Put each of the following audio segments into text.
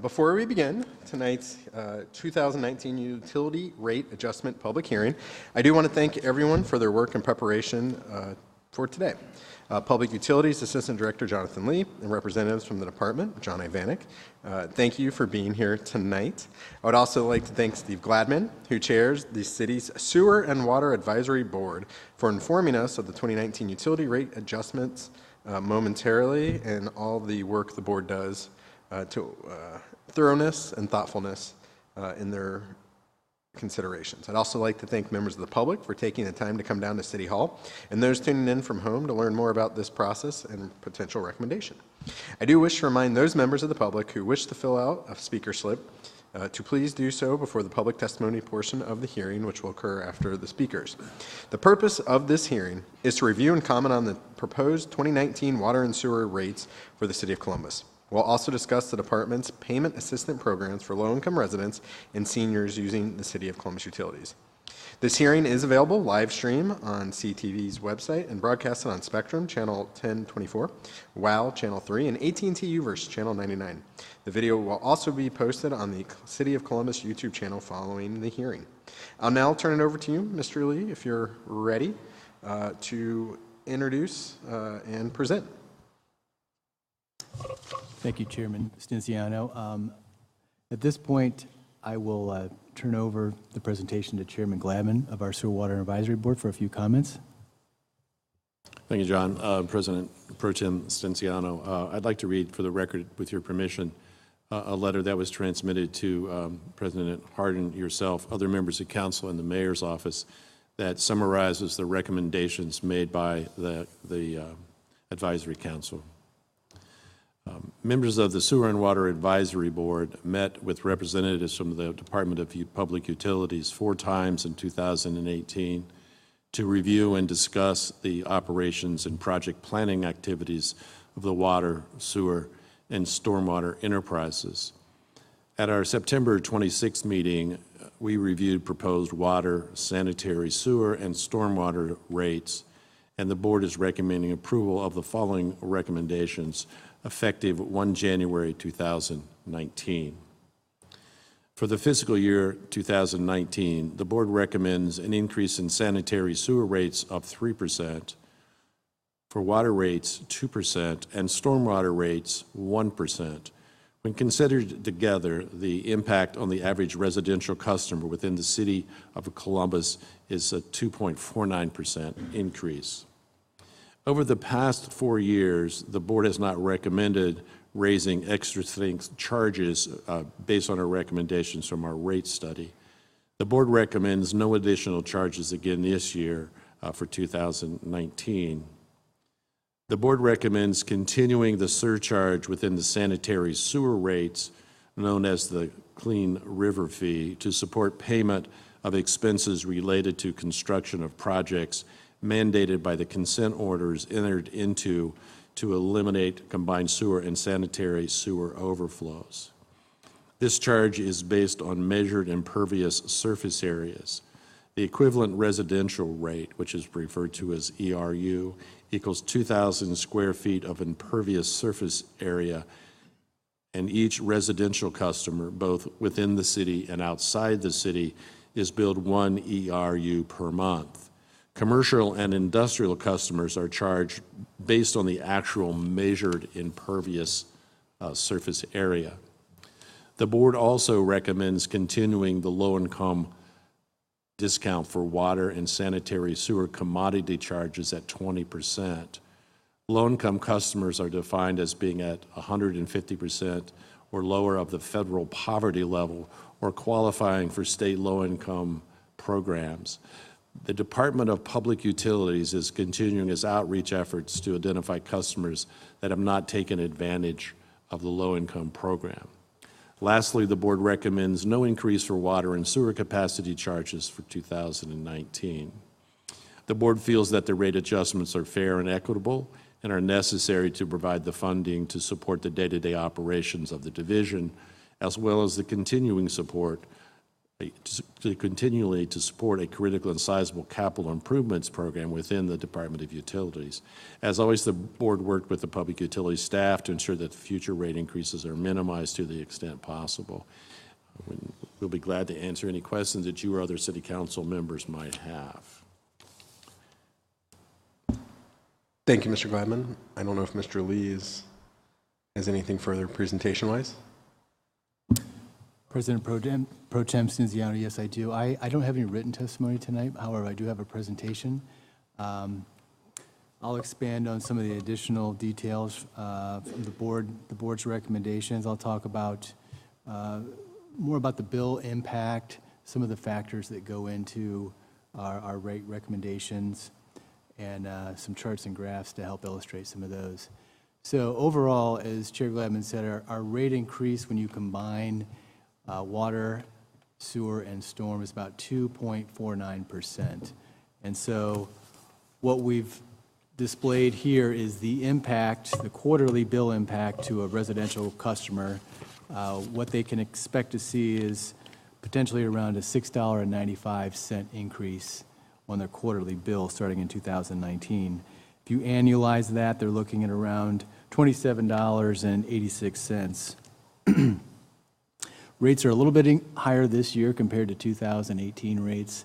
Before we begin tonight's 2019 Utility Rate Adjustment Public Hearing, I do want to thank everyone for their work and preparation for today. Public Utilities Assistant Director Jonathan Lee and representatives from the department, John Ivanek, thank you for being here tonight. I would also like to thank Steve Gladman, who chairs the city's Sewer and Water Advisory Board, for informing us of the 2019 utility rate adjustments momentarily and all the work the board does to thoroughness and thoughtfulness in their considerations. I'd also like to thank members of the public for taking the time to come down to City Hall and those tuning in from home to learn more about this process and potential recommendation. I do wish to remind those members of the public who wish to fill out a speaker slip to please do so before the public testimony portion of the hearing, which will occur after the speakers. The purpose of this hearing is to review and comment on the proposed 2019 water and sewer rates for the City of Columbus. We'll also discuss the department's payment assistance programs for low-income residents and seniors using the City of Columbus utilities. This hearing is available live stream on CTV's website and broadcasted on Spectrum Channel 1024, WOW Channel 3, and AT&T Uverse Channel 99. The video will also be posted on the City of Columbus YouTube channel following the hearing. I'll now turn it over to you, Mr. Lee, if you're ready to introduce and present. Thank you, Chairman Stinciano. At this point, I will turn over the presentation to Chairman Gladman of our Sewer Water Advisory Board for a few comments. Thank you, John. President Pro Tem Stinciano, I'd like to read, for the record, with your permission, a letter that was transmitted to President Hardin, yourself, other members of council, and the mayor's office that summarizes the recommendations made by the Advisory Council. Members of the Sewer and Water Advisory Board met with representatives from the Department of Public Utilities 4 times in 2018 to review and discuss the operations and project planning activities of the water, sewer, and stormwater enterprises. At our September 26th meeting, we reviewed proposed water, sanitary, sewer, and stormwater rates, and the board is recommending approval of the following recommendations effective 1 January 2019. For the fiscal year 2019, the board recommends an increase in sanitary sewer rates of 3%, for water rates 2%, and stormwater rates 1%. When considered together, the impact on the average residential customer within the City of Columbus is a 2.49% increase. Over the past 4 years, the board has not recommended raising extra charges based on our recommendations from our rate study. The board recommends no additional charges again this year for 2019. The board recommends continuing the surcharge within the sanitary sewer rates, known as the Clean River Fee, to support payment of expenses related to construction of projects mandated by the consent orders entered into to eliminate combined sewer and sanitary sewer overflows. This charge is based on measured impervious surface areas. The equivalent residential rate, which is referred to as ERU, equals 2,000 square feet of impervious surface area, and each residential customer, both within the city and outside the city, is billed 1 ERU per month. Commercial and industrial customers are charged based on the actual measured impervious surface area. The board also recommends continuing the low-income discount for water and sanitary sewer commodity charges at 20%. Low-income customers are defined as being at 150% or lower of the federal poverty level or qualifying for state low-income programs. The Department of Public Utilities is continuing its outreach efforts to identify customers that have not taken advantage of the low-income program. Lastly, the board recommends no increase for water and sewer capacity charges for 2019. The board feels that the rate adjustments are fair and equitable and are necessary to provide the funding to support the day-to-day operations of the division, as well as the continuing support to continually to support a critical and sizable capital improvements program within the Department of Utilities. As always, the board worked with the Public Utilities staff to ensure that future rate increases are minimized to the extent possible. We'll be glad to answer any questions that you or other city council members might have. Thank you, Mr. Gladman. I don't know if Mr. Lee has anything further presentation-wise. President Pro Tem Cinziano, yes, I do. I don't have any written testimony tonight. However, I do have a presentation. I'll expand on some of the additional details from the board's recommendations. I'll talk about more about the bill impact, some of the factors that go into our rate recommendations, and some charts and graphs to help illustrate some of those. So overall, as Chair Gladman said, our rate increase when you combine water, sewer, and storm is about 2.49%. And so what we've displayed here is the impact, the quarterly bill impact to a residential customer. What they can expect to see is potentially around a $6.95 increase on their quarterly bill starting in 2019. If you annualize that, they're looking at around $27.86. Rates are a little bit higher this year compared to 2018 rates.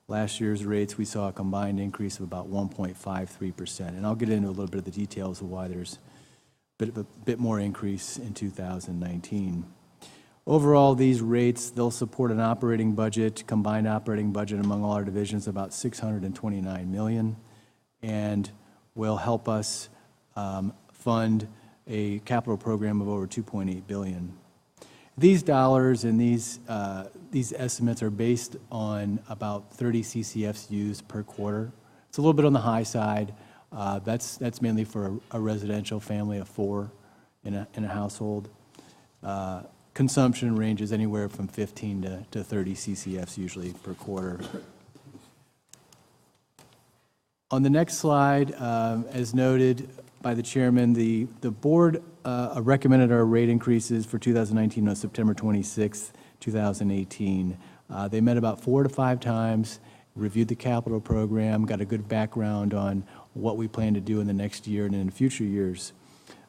Last year's rates, we saw a combined increase of about 1.53%. And I'll get into a little bit of the details of why there's a bit more increase in 2019. Overall, these rates, they'll support an operating budget, combined operating budget among all our divisions, about $629 million, and will help us fund a capital program of over $2.8 billion. These dollars and these estimates are based on about 30 CCFs used per quarter. It's a little bit on the high side. That's mainly for a residential family of 4 in a household. Consumption ranges anywhere from 15 to 30 CCFs usually per quarter. On the next slide, as noted by the chairman, the board recommended our rate increases for 2019 on September 26, 2018. They met about 4 to 5 times, reviewed the capital program, got a good background on what we plan to do in the next year and in future years.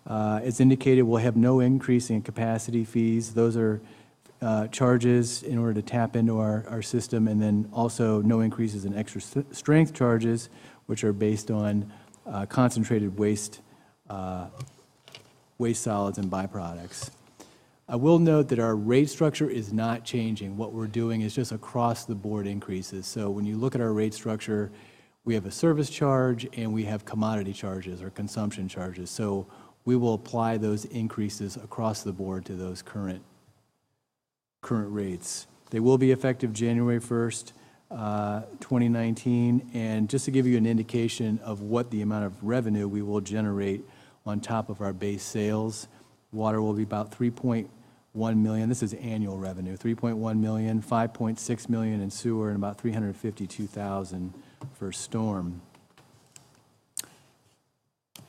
As indicated, we'll have no increase in capacity fees. Those are charges in order to tap into our system, and then also no increases in extra strength charges, which are based on concentrated waste solids and byproducts. I will note that our rate structure is not changing. What we're doing is just across the board increases. So when you look at our rate structure, we have a service charge and we have commodity charges or consumption charges. So we will apply those increases across the board to those current rates. They will be effective January 1st, 2019. And just to give you an indication of what the amount of revenue we will generate on top of our base sales, water will be about $3.1 million. This is annual revenue, $3.1 million, $5.6 million in sewer, and about $352,000 for storm.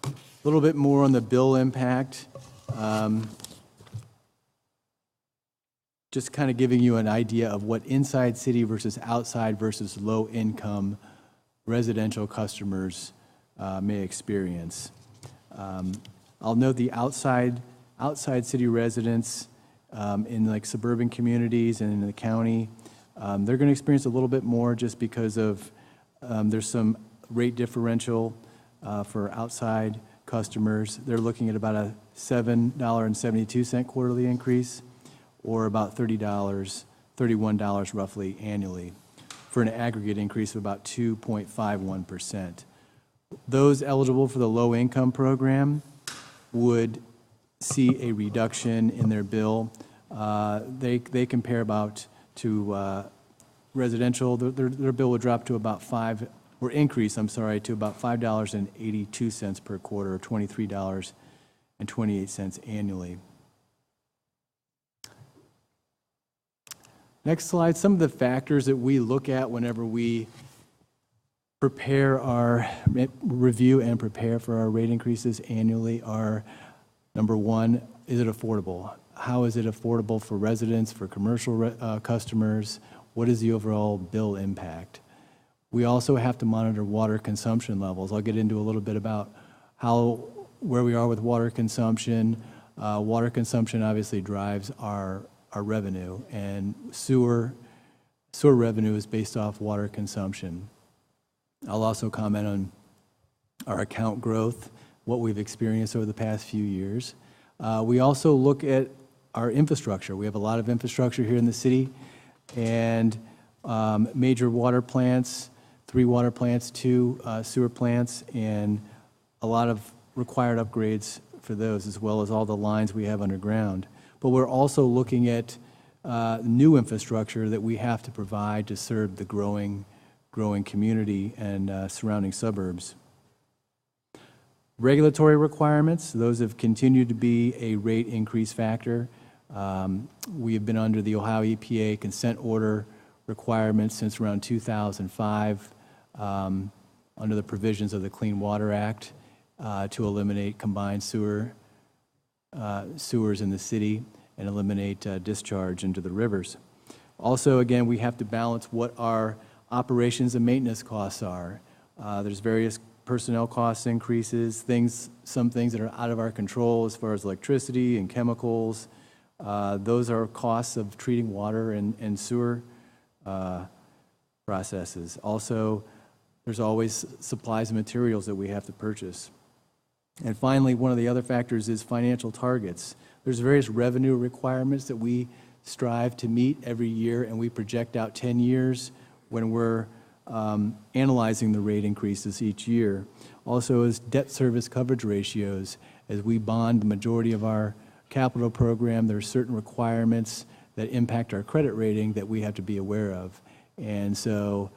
A little bit more on the bill impact. Just kind of giving you an idea of what inside city versus outside versus low income residential customers may experience. I'll note the outside city residents in like suburban communities and in the county, they're going to experience a little bit more just because of there's some rate differential for outside customers. They're looking at about a $7.72 quarterly increase, or about $31 roughly annually, for an aggregate increase of about 2.51%. Those eligible for the low-income program would see a reduction in their bill. They compare about to residential. Their bill would drop to about increase to about $5.82 per quarter, or $23.28 annually. Next slide, some of the factors that we look at whenever we review and prepare for our rate increases annually are, number one, is it affordable? How is it affordable for residents, for commercial customers? what is the overall bill impact? We also have to monitor water consumption levels. I'll get into a little bit about where we are with water consumption. Water consumption obviously drives our revenue, and sewer revenue is based off water consumption. I'll also comment on our account growth, what we've experienced over the past few years. We also look at our infrastructure. We have a lot of infrastructure here in the city, and major water plants, 3 water plants, 2 sewer plants, and a lot of required upgrades for those, as well as all the lines we have underground. But we're also looking at new infrastructure that we have to provide to serve the growing community and surrounding suburbs. Regulatory requirements, those have continued to be a rate increase factor. We have been under the Ohio EPA consent order requirements since around 2005 under the provisions of the Clean Water Act to eliminate combined sewers in the city and eliminate discharge into the rivers. Also, again, we have to balance what our operations and maintenance costs are. There's various personnel cost increases, some things that are out of our control as far as electricity and chemicals. Those are costs of treating water and sewer processes. Also, there's always supplies and materials that we have to purchase. And finally, one of the other factors is financial targets. There's various revenue requirements that we strive to meet every year, and we project out 10 years when we're analyzing the rate increases each year. Also, as debt service coverage ratios, as we bond the majority of our capital program, there are certain requirements that impact our credit rating that we have to be aware of. And so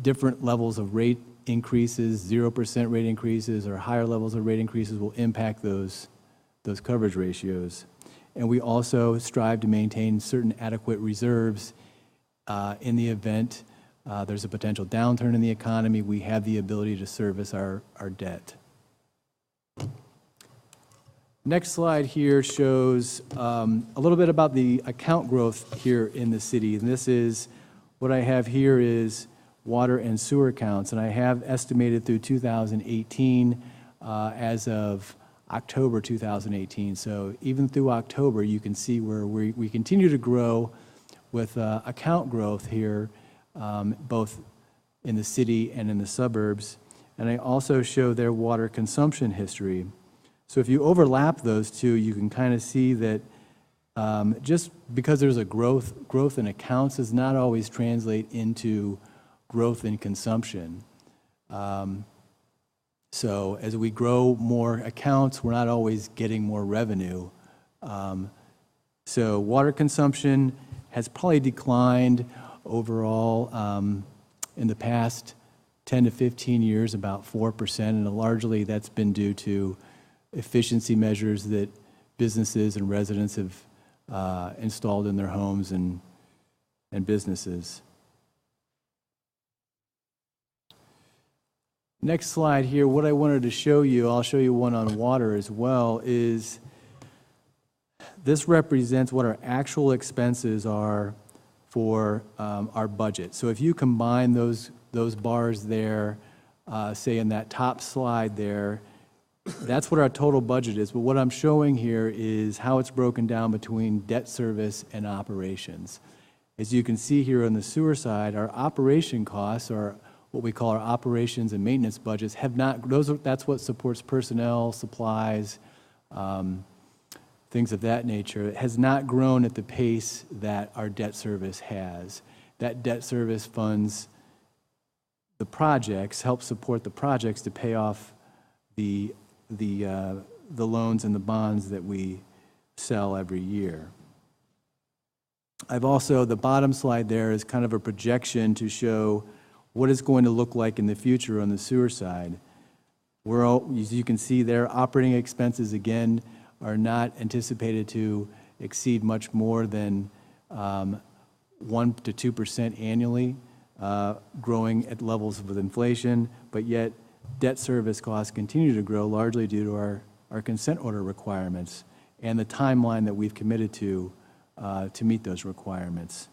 different levels of rate increases, 0% rate increases, or higher levels of rate increases will impact those coverage ratios. And we also strive to maintain certain adequate reserves in the event there's a potential downturn in the economy. We have the ability to service our debt. Next slide here shows a little bit about the account growth here in the city. And this is, what I have here is water and sewer accounts. And I have estimated through 2018 as of October 2018. So even through October, you can see where we continue to grow with account growth here, both in the city and in the suburbs. And I also show their water consumption history. So if you overlap those two, you can kind of see that just because there's a growth in accounts does not always translate into growth in consumption. So as we grow more accounts, we're not always getting more revenue. So water consumption has probably declined overall in the past 10 to 15 years, about 4%, and largely that's been due to efficiency measures that businesses and residents have installed in their homes and businesses. Next slide here, what I wanted to show you, I'll show you one on water as well, is this represents what our actual expenses are for our budget. So if you combine those bars there, say in that top slide there, that's what our total budget is. But what I'm showing here is how it's broken down between debt service and operations. As you can see here on the sewer side, our operation costs, or what we call our operations and maintenance budgets, have not, that's what supports personnel, supplies, things of that nature. It has not grown at the pace that our debt service has. That debt service funds the projects, helps support the projects to pay off the loans and the bonds that we sell every year. I've also, the bottom slide there is kind of a projection to show what it's going to look like in the future on the sewer side. As you can see there, operating expenses, again, are not anticipated to exceed much more than 1% to 2% annually, growing at levels with inflation, but yet debt service costs continue to grow largely due to our consent order requirements and the timeline that we've committed to meet those requirements.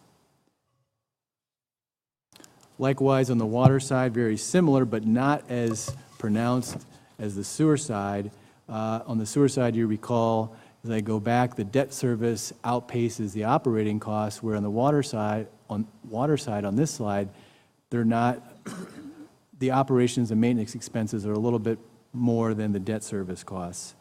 Likewise, on the water side, very similar, but not as pronounced as the sewer side. On the sewer side, you recall, as I go back, the debt service outpaces the operating costs, where on the water side, on this slide, they're not, the operations and maintenance expenses are a little bit more than the debt service costs.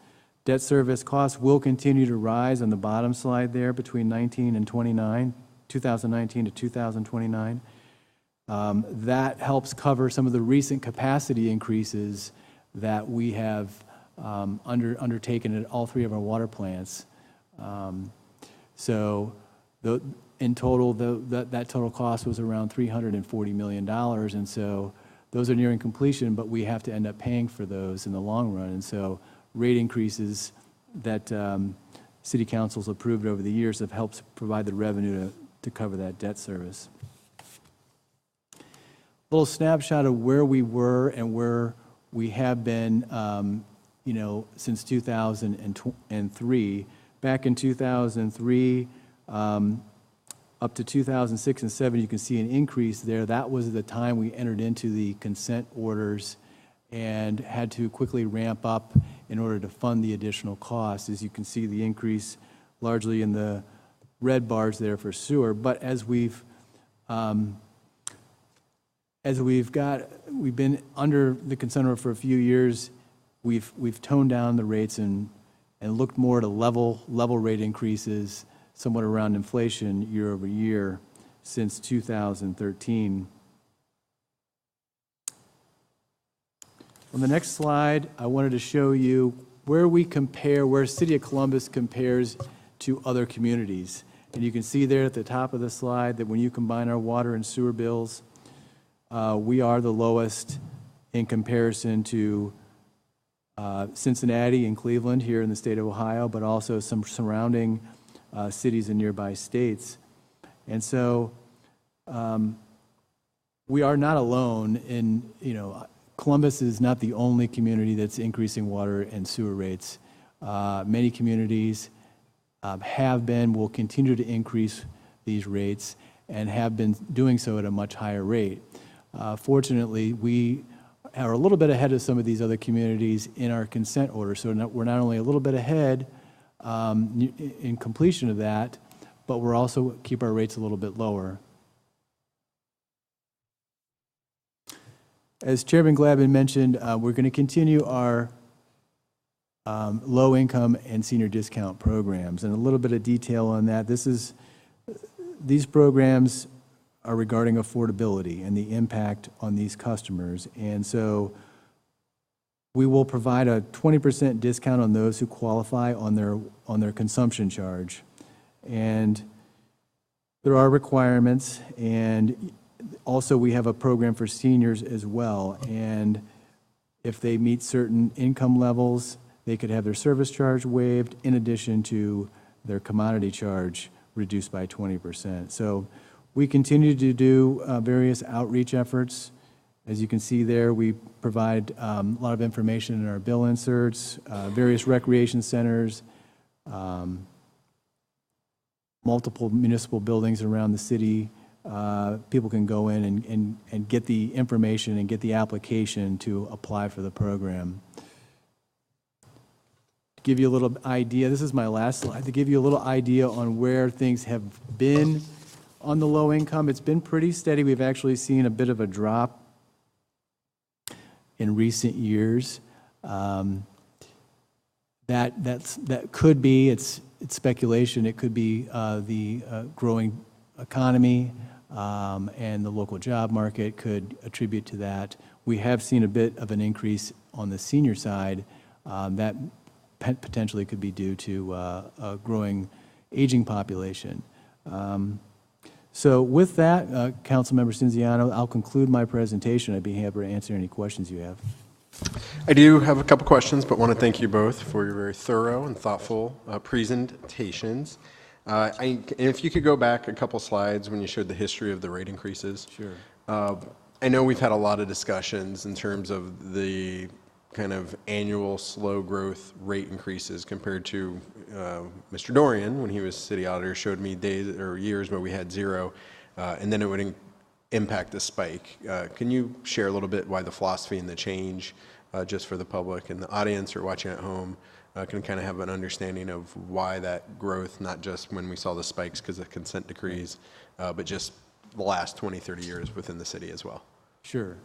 Debt service costs will continue to rise on the bottom slide there between 19 and 29, 2019 to 2029. That helps cover some of the recent capacity increases that we have undertaken at all three of our water plants. So in total, that total cost was around $340 million, and so those are nearing completion, but we have to end up paying for those in the long run. And so rate increases that city councils approved over the years have helped provide the revenue to cover that debt service. A little snapshot of where we were and where we have been, since 2003. Back in 2003, up to 2006 and 2007, you can see an increase there. That was the time we entered into the consent orders and had to quickly ramp up in order to fund the additional costs. As you can see, the increase largely in the red bars there for sewer. But as we've been under the consent order for a few years, we've toned down the rates and looked more at level rate increases, somewhat around inflation year over year since 2013. On the next slide, I wanted to show you where City of Columbus compares to other communities. And you can see there at the top of the slide that when you combine our water and sewer bills, we are the lowest in comparison to Cincinnati and Cleveland here in the state of Ohio, but also some surrounding cities and nearby states. And so we are not alone in, Columbus is not the only community that's increasing water and sewer rates. Many communities have been, will continue to increase these rates and have been doing so at a much higher rate. Fortunately, we are a little bit ahead of some of these other communities in our consent order. So we're not only a little bit ahead in completion of that, but we're also keep our rates a little bit lower. As Chairman Glavin mentioned, we're going to continue our low-income and senior discount programs, and a little bit of detail on that. These programs are regarding affordability and the impact on these customers, and so we will provide a 20% discount on those who qualify on their consumption charge, and there are requirements, and also we have a program for seniors as well, and if they meet certain income levels, they could have their service charge waived in addition to their commodity charge reduced by 20%. So we continue to do various outreach efforts. As you can see there, we provide a lot of information in our bill inserts, various recreation centers, multiple municipal buildings around the city. People can go in and get the information and get the application to apply for the program. To give you a little idea, this is my last slide, to give you a little idea on where things have been on the low income. It's been pretty steady. We've actually seen a bit of a drop in recent years. That could be, it's speculation, it could be the growing economy and the local job market could attribute to that. We have seen a bit of an increase on the senior side that potentially could be due to a growing aging population. So with that, Councilmember Cinziano, I'll conclude my presentation. I'd be happy to answer any questions you have. I do have a couple questions, but want to thank you both for your very thorough and thoughtful presentations. And if you could go back a couple slides when you showed the history of the rate increases. Sure. I know we've had a lot of discussions in terms of the kind of annual slow growth rate increases compared to Mr. Dorian when he was city auditor showed me days or years where we had zero, and then it would impact the spike. Can you share a little bit why the philosophy and the change, just for the public and the audience or watching at home, can kind of have an understanding of why that growth, not just when we saw the spikes because of consent decrees, but just the last 20, 30 years within the city as well? Sure.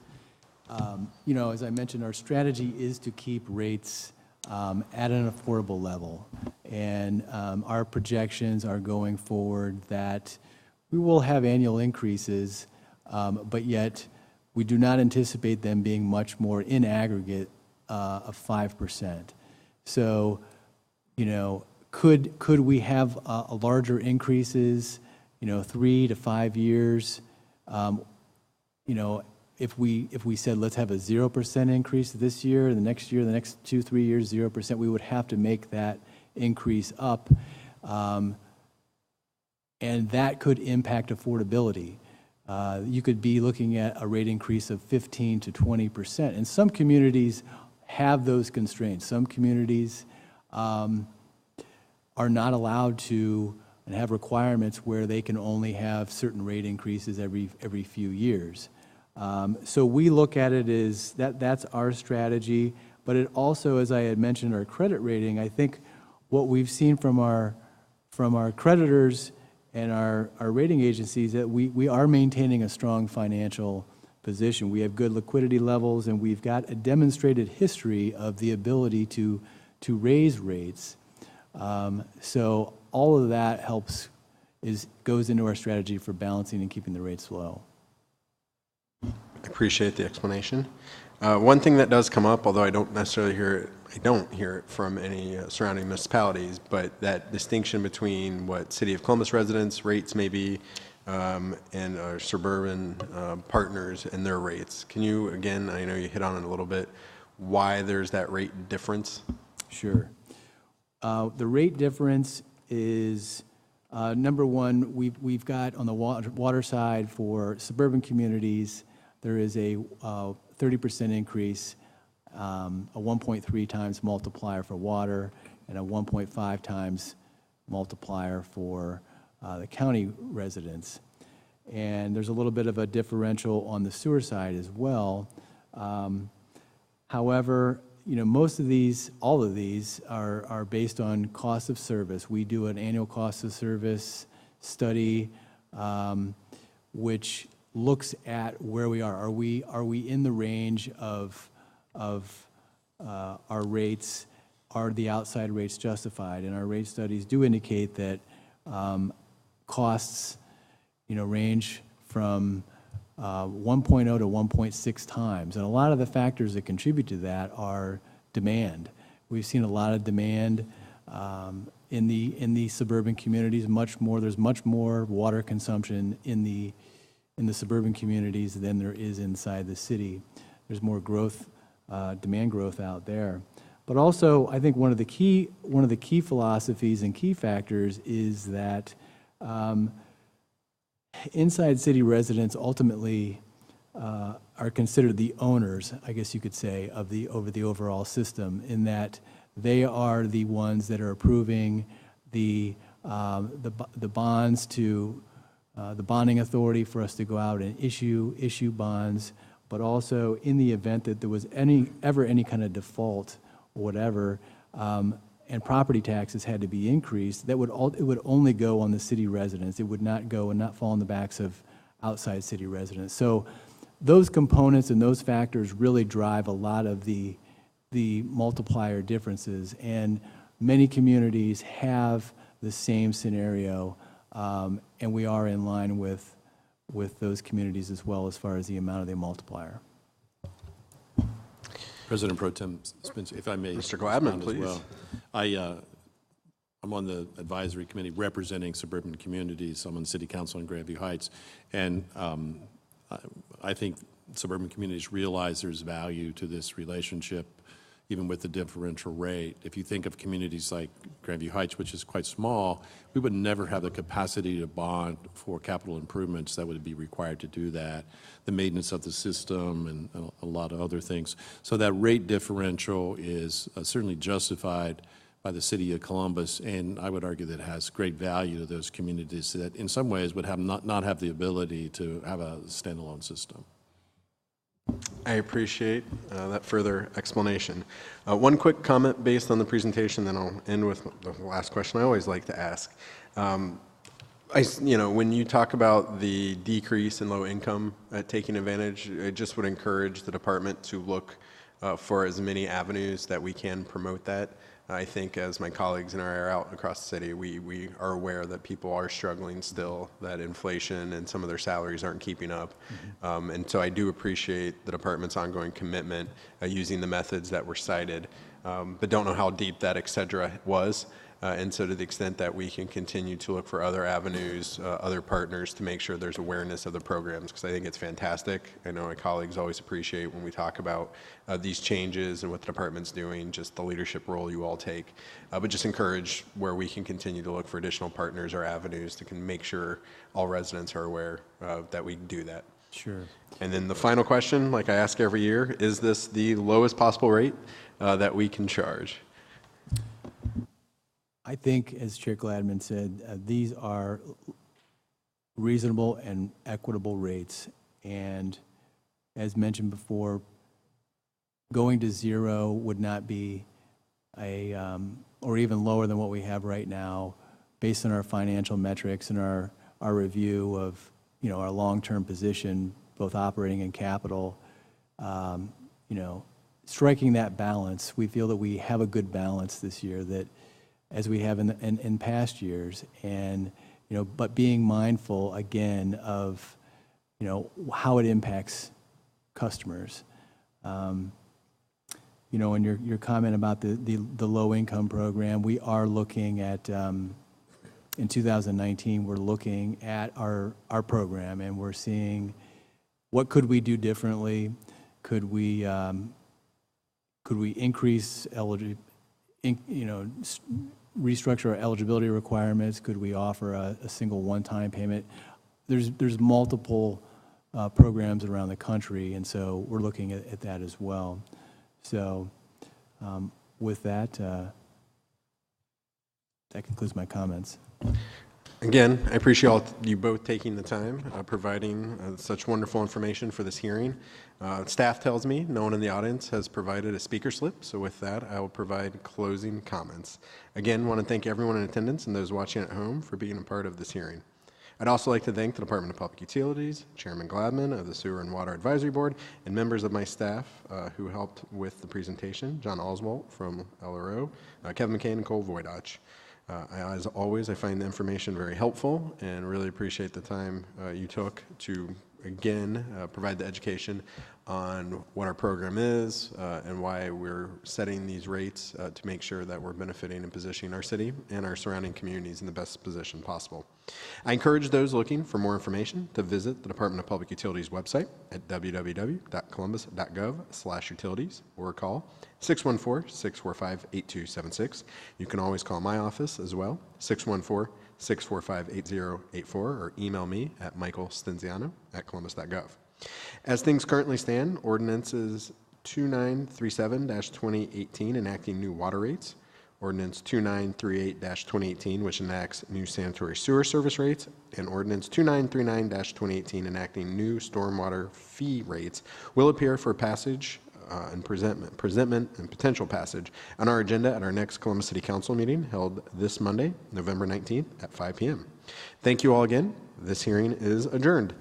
You know, as I mentioned, our strategy is to keep rates at an affordable level. And our projections are going forward that we will have annual increases, but yet we do not anticipate them being much more in aggregate of 5%. So, you know, could we have a larger increases, you know, 3 to 5 years? You know, if we said let's have a 0% increase this year, the next 2, 3 years, 0%, we would have to make that increase up, and that could impact affordability. You could be looking at a rate increase of 15 to 20%, and some communities have those constraints. Some communities are not allowed to and have requirements where they can only have certain rate increases every few years. So we look at it as that's our strategy, but it also, as I had mentioned, our credit rating, I think what we've seen from our creditors and our rating agencies, that we are maintaining a strong financial position. We have good liquidity levels, and we've got a demonstrated history of the ability to raise rates. So all of that goes into our strategy for balancing and keeping the rates low. I appreciate the explanation. One thing that does come up, although I don't necessarily hear it from any surrounding municipalities, but that distinction between what City of Columbus residents' rates may be and our suburban partners and their rates. Can you, again, I know you hit on it a little bit, why there's that rate difference? Sure. The rate difference is, number one, we've got on the water side for suburban communities, there is a 30% increase, a 1.3 times multiplier for water, and a 1.5 times multiplier for the county residents. And there's a little bit of a differential on the sewer side as well. However, you know, all of these are based on cost of service. We do an annual cost of service study, which looks at where we are. Are we in the range of our rates? Are the outside rates justified? And our rate studies do indicate that costs, you know, range from 1.0 to 1.6 times. And a lot of the factors that contribute to that are demand. We've seen a lot of demand in the suburban communities. There's much more water consumption in the suburban communities than there is inside the city. There's more growth, demand growth out there. But also, I think one of the key philosophies and key factors is that inside city residents ultimately are considered the owners, I guess you could say, over the overall system, in that they are the ones that are approving the bonds to the bonding authority for us to go out and issue bonds, but also in the event that there was ever any kind of default or whatever, and property taxes had to be increased, it would only go on the city residents. It would not go and not fall on the backs of outside city residents. So those components and those factors really drive a lot of the multiplier differences, and many communities have the same scenario, and we are in line with those communities as well as far as the amount of the multiplier. President Pro Tem Spencer, if I may. Mr. Gladman, respond as please. well. I'm on the advisory committee representing suburban communities. I'm on the City Council in Grandview Heights, and I think suburban communities realize there's value to this relationship, even with the differential rate. If you think of communities like Grandview Heights, which is quite small, we would never have the capacity to bond for capital improvements that would be required to do that, the maintenance of the system, and a lot of other things. So that rate differential is certainly justified by the city of Columbus, and I would argue that it has great value to those communities that in some ways would have not have the ability to have a standalone system. I appreciate that further explanation. One quick comment based on the presentation, then I'll end with the last question I always like to ask. When you talk about the decrease in low income taking advantage, I just would encourage the department to look for as many avenues that we can promote that. I think as my colleagues and I are out across the city, we are aware that people are struggling still, that inflation and some of their salaries aren't keeping up. And so I do appreciate the department's ongoing commitment using the methods that were cited, but don't know how deep that et cetera was. And so to the extent that we can continue to look for other avenues, other partners to make sure there's awareness of the programs, because I think it's fantastic. I know my colleagues always appreciate when we talk about these changes and what the department's doing, just the leadership role you all take. But just encourage where we can continue to look for additional partners or avenues to can make sure all residents are aware that we do that. Sure. And then the final question, like I ask every year, is this the lowest possible rate that we can charge? I think, as Chair Gladman said, these are reasonable and equitable rates. And as mentioned before, going to zero would not be or even lower than what we have right now, based on our financial metrics and our review of, our long-term position, both operating and capital. Striking that balance, we feel that we have a good balance this year, that as we have in past years, and but being mindful again of how it impacts customers. And your comment about the low income program, we are looking at in 2019 we're looking at our program, and we're seeing what could we do differently. Could we increase restructure our eligibility requirements? Could we offer a single one-time payment? There's multiple programs around the country, and so we're looking at that as well. So with that, that concludes my comments. Again, I appreciate you both taking the time, providing such wonderful information for this hearing. Staff tells me no one in the audience has provided a speaker slip, so with that, I will provide closing comments. Again, want to thank everyone in attendance and those watching at home for being a part of this hearing. I'd also like to thank the Department of Public Utilities, Chairman Gladman of the Sewer and Water Advisory Board, and members of my staff who helped with the presentation, John Oswalt from LRO, Kevin McCain, and Cole Voidach. As always, I find the information very helpful and really appreciate the time you took to, again, provide the education on what our program is and why we're setting these rates to make sure that we're benefiting and positioning our city and our surrounding communities in the best position possible. I encourage those looking for more information to visit the Department of Public Utilities website at www.columbus.gov/utilities or call 614-645-8276. You can always call my office as well, 614-645-8084, or email me at michaelstenziano@columbus.gov. As things currently stand, ordinances 2937-2018 enacting new water rates, Ordinance 2938-2018, which enacts new sanitary sewer service rates, and Ordinance 2939-2018 enacting new stormwater fee rates will appear for passage and presentment and potential passage on our agenda at our next Columbus City Council meeting held this Monday, November 19th at 5 p.m. Thank you all again. This hearing is adjourned.